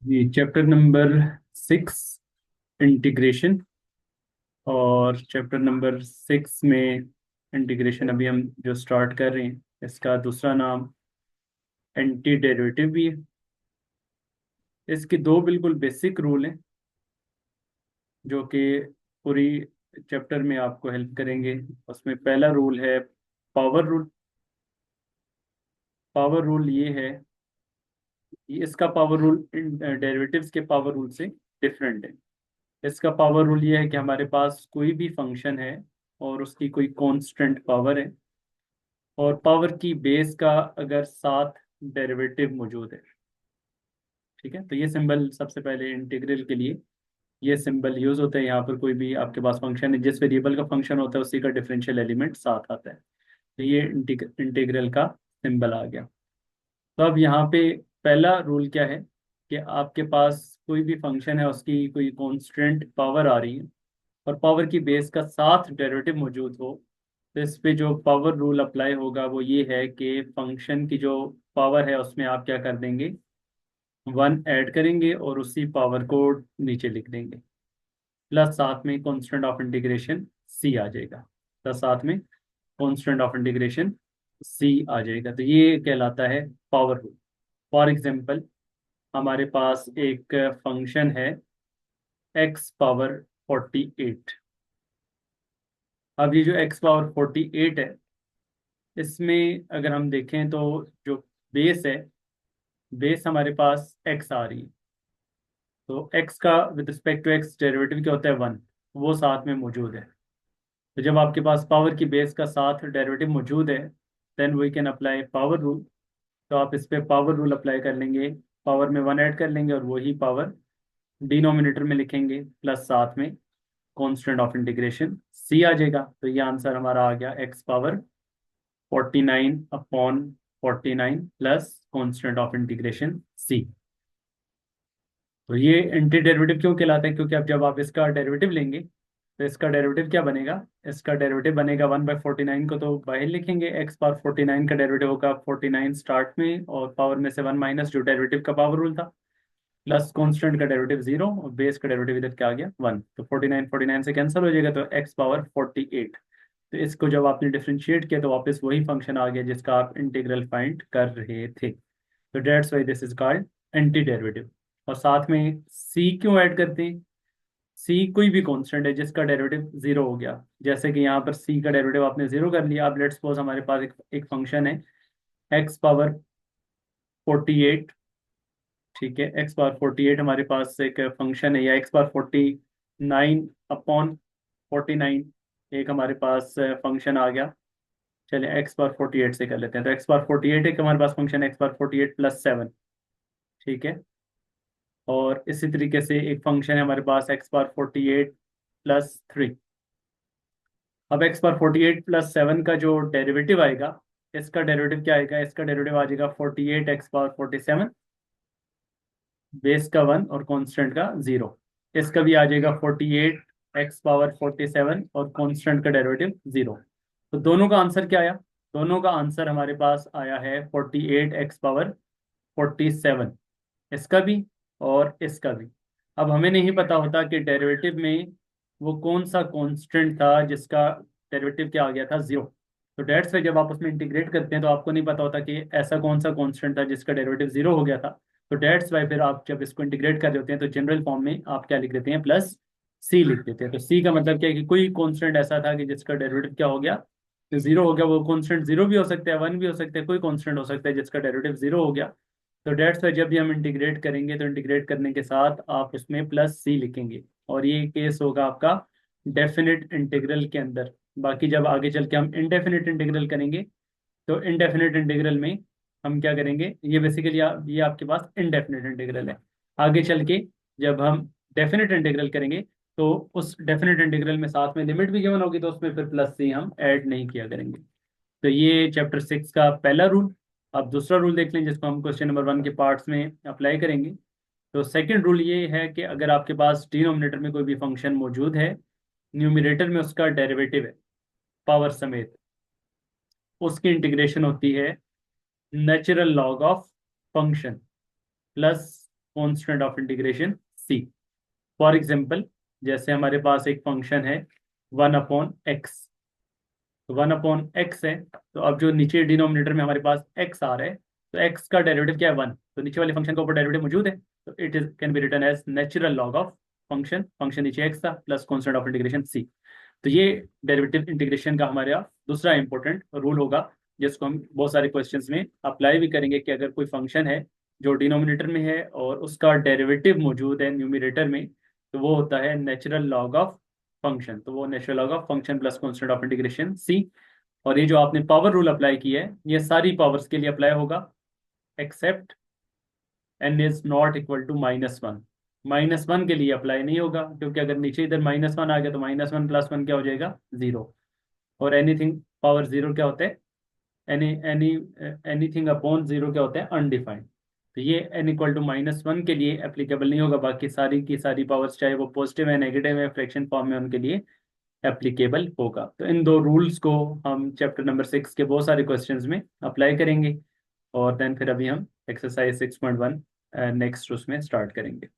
ये chapter number 6 integration. और chapter number 6 में इंटीग्रेशन अभी हम जो स्टार्ट कर रहे हैं, इसका दूसरा नाम एंटी डेरिवेटिव भी है। इसके दो बिल्कुल बेसिक रूल हैं जो कि पूरी चैप्टर में आपको हेल्प करेंगे। उसमें पहला रूल है पावर रूल। पावर रूल ये है, इसका पावर रूल डेरिवेटिव्स के पावर रूल से डिफरेंट है। इसका पावर रूल ये है कि हमारे पास कोई भी फंक्शन है और उसकी कोई कांस्टेंट पावर है, और पावर की बेस का अगर साथ डेरिवेटिव मौजूद है। ठीक है, तो ये सिंबल सबसे पहले इंटीग्रल के लिए ये सिंबल यूज होता है। यहाँ पर कोई भी आपके पास फंक्शन है, जिस वेरिएबल का फंक्शन होता है उसी का डिफरेंशियल एलिमेंट साथ आता है। तो ये इंटीग्रल का सिंबल आ गया। तो अब यहाँ पे पहला रूल क्या है कि आपके पास कोई भी फंक्शन है, उसकी कोई कांस्टेंट पावर आ रही है और पावर की बेस का साथ डेरिवेटिव मौजूद हो, तो इस पे जो पावर रूल अप्लाई होगा वो ये है कि फंक्शन की जो पावर है उसमें आप क्या कर देंगे, 1 ऐड करेंगे और उसी पावर को नीचे लिख देंगे। प्लस साथ में कांस्टेंट ऑफ इंटीग्रेशन सी आ जाएगा। प्लस साथ में कांस्टेंट ऑफ इंटीग्रेशन सी आ जाएगा। तो ये कहलाता है पावर रूल। फॉर एग्जांपल, हमारे पास एक फंक्शन है एक्स पावर 48। अब ये जो एक्स पावर 48 है, इसमें अगर हम देखें तो जो बेस है, बेस हमारे पास एक्स आ रही है। तो एक्स का with respect to x derivative क्या होता है, 1। वो साथ में मौजूद है। तो जब आपके पास पावर की बेस का साथ डेरिवेटिव मौजूद है, then we can apply power rule. तो आप इस पे पावर रूल अप्लाई कर लेंगे, पावर में 1 ऐड कर लेंगे और वही पावर डिनोमिनेटर में लिखेंगे, प्लस साथ में कांस्टेंट ऑफ इंटीग्रेशन सी आ जाएगा। तो ये आंसर हमारा आ गया x power 49/49 plus constant of integration C. तो ये एंटी डेरिवेटिव क्यों कहलाते हैं, क्योंकि अब जब आप इसका डेरिवेटिव लेंगे तो इसका डेरिवेटिव क्या बनेगा, इसका डेरिवेटिव बनेगा 1/49 को तो बाहर लिखेंगे, एक्स पावर 49 का डेरिवेटिव होगा 49 स्टार्ट में और पावर में से 1 माइनस जो डेरिवेटिव का पावर रूल था, प्लस कांस्टेंट का डेरिवेटिव 0 और बेस का डेरिवेटिव इधर क्या आ गया 1। तो 49 49 से कैंसिल हो जाएगा, तो एक्स पावर 48। तो इसको जब आपने डिफ्रेंशिएट किया तो वापस वही फंक्शन आ गया जिसका आप इंटीग्रल फाइंड कर रहे थे। तो that's why this is called anti derivative. और साथ में सी क्यों ऐड करते हैं, सी कोई भी कांस्टेंट है जिसका डेरिवेटिव 0 हो गया। जैसे कि यहाँ पर सी का डेरिवेटिव आपने 0 कर लिया। अब लेट्स सपोज हमारे पास एक फंक्शन है एक्स पावर 48। ठीक है, एक्स पावर 48 हमारे पास एक फंक्शन है, या एक्स पावर 49/49 एक हमारे पास फंक्शन आ गया। चलिए एक्स पावर 48 से कर लेते हैं। तो एक्स पावर 48 एक हमारे पास फंक्शन एक्स पावर 48 प्लस 7। ठीक है, और इसी तरीके से एक फंक्शन है हमारे पास एक्स पावर 48 प्लस 3। अब एक्स पावर 48 प्लस 7 का जो डेरिवेटिव आएगा, इसका डेरिवेटिव क्या आएगा, इसका डेरिवेटिव आ जाएगा 48 एक्स पावर 47, बेस का 1 और कांस्टेंट का 0। इसका भी आ जाएगा 48 एक्स पावर 47 और कांस्टेंट का डेरिवेटिव 0। तो दोनों का आंसर क्या आया, दोनों का आंसर हमारे पास आया है 48 एक्स पावर 47, इसका भी और इसका भी। अब हमें नहीं पता होता कि डेरिवेटिव में वो कौन सा कांस्टेंट था जिसका डेरिवेटिव क्या आ गया था 0। तो डेट्स पे जब आप उसमें इंटीग्रेट करते हैं तो आपको नहीं पता होता कि ऐसा कौन सा कांस्टेंट था जिसका डेरिवेटिव 0 हो गया था। तो डेट्स वाई फिर आप जब इसको इंटीग्रेट कर रहे होते हैं तो जनरल फॉर्म में आप क्या लिख देते हैं, प्लस सी लिख देते हैं। तो सी का मतलब क्या है कि कोई कांस्टेंट ऐसा था कि जिसका डेरिवेटिव क्या हो गया, तो 0 हो गया। वो कांस्टेंट 0 भी हो सकता है, 1 भी हो सकता है, कोई कांस्टेंट हो सकता है जिसका डेरिवेटिव 0 हो गया। तो डेट्स वाई जब भी हम इंटीग्रेट करेंगे तो इंटीग्रेट करने के साथ आप उसमें प्लस सी लिखेंगे, और ये केस होगा आपका डेफिनेट इंटीग्रल के अंदर। बाकी जब आगे चल के हम इनडेफिनेट इंटीग्रल करेंगे तो इनडेफिनेट इंटीग्रल में हम क्या करेंगे, ये बेसिकली ये आपके पास इनडेफिनेट इंटीग्रल है। आगे चल के जब हम डेफिनेट इंटीग्रल करेंगे तो उस डेफिनेट इंटीग्रल में साथ में लिमिट भी गिवन होगी, तो उसमें फिर प्लस सी हम ऐड नहीं किया करेंगे। तो ये चैप्टर 6 का पहला रूल। अब दूसरा रूल देख लें जिसको हम क्वेश्चन नंबर 1 के पार्ट्स में अप्लाई करेंगे। तो सेकंड रूल ये है कि अगर आपके पास डिनोमिनेटर में कोई भी फंक्शन मौजूद है, न्यूमरेटर में उसका डेरिवेटिव है पावर समेत, उसकी इंटीग्रेशन होती है natural log of function plus constant of integration C. For example, जैसे हमारे पास एक फंक्शन है 1/x, 1/x है, तो अब जो नीचे डिनोमिनेटर में हमारे पास x आ रहा है, तो x का डेरिवेटिव क्या है 1, तो नीचे वाले फंक्शन का ऊपर डेरिवेटिव मौजूद है, तो it is can be written as natural log of function, function नीचे x था plus constant of integration c। तो ये डेरिवेटिव इंटीग्रेशन का हमारे यहाँ दूसरा इंपॉर्टेंट रूल होगा, जिसको हम बहुत सारे क्वेश्चंस में अप्लाई भी करेंगे कि अगर कोई फंक्शन है जो डिनोमिनेटर में है और उसका डेरिवेटिव मौजूद है न्यूमिनेटर में, तो वो होता है नेचुरल लॉग ऑफ फंक्शन, तो वो natural log of function plus constant of integration C. और ये जो आपने पावर रूल अप्लाई की है, ये सारी पावर्स के लिए अप्लाई होगा except n is not equal to -1। -1 के लिए अप्लाई नहीं होगा, क्योंकि अगर नीचे इधर -1 आ गया तो -1 + 1 क्या हो जाएगा, 0। और एनीथिंग पावर 0 क्या होता है, एनी एनी एनीथिंग अपॉन 0 क्या होता है, अनडिफाइंड। तो ये n इक्वल टू -1 के लिए एप्लीकेबल नहीं होगा, बाकी सारी की सारी पावर्स चाहे वो पॉजिटिव है नेगेटिव है फ्रैक्शन फॉर्म में, उनके लिए एप्लीकेबल होगा। तो इन दो रूल्स को हम चैप्टर नंबर 6 के बहुत सारे क्वेश्चंस में अप्लाई करेंगे। और देन फिर अभी हम एक्सरसाइज 6.1 नेक्स्ट उसमें स्टार्ट करेंगे।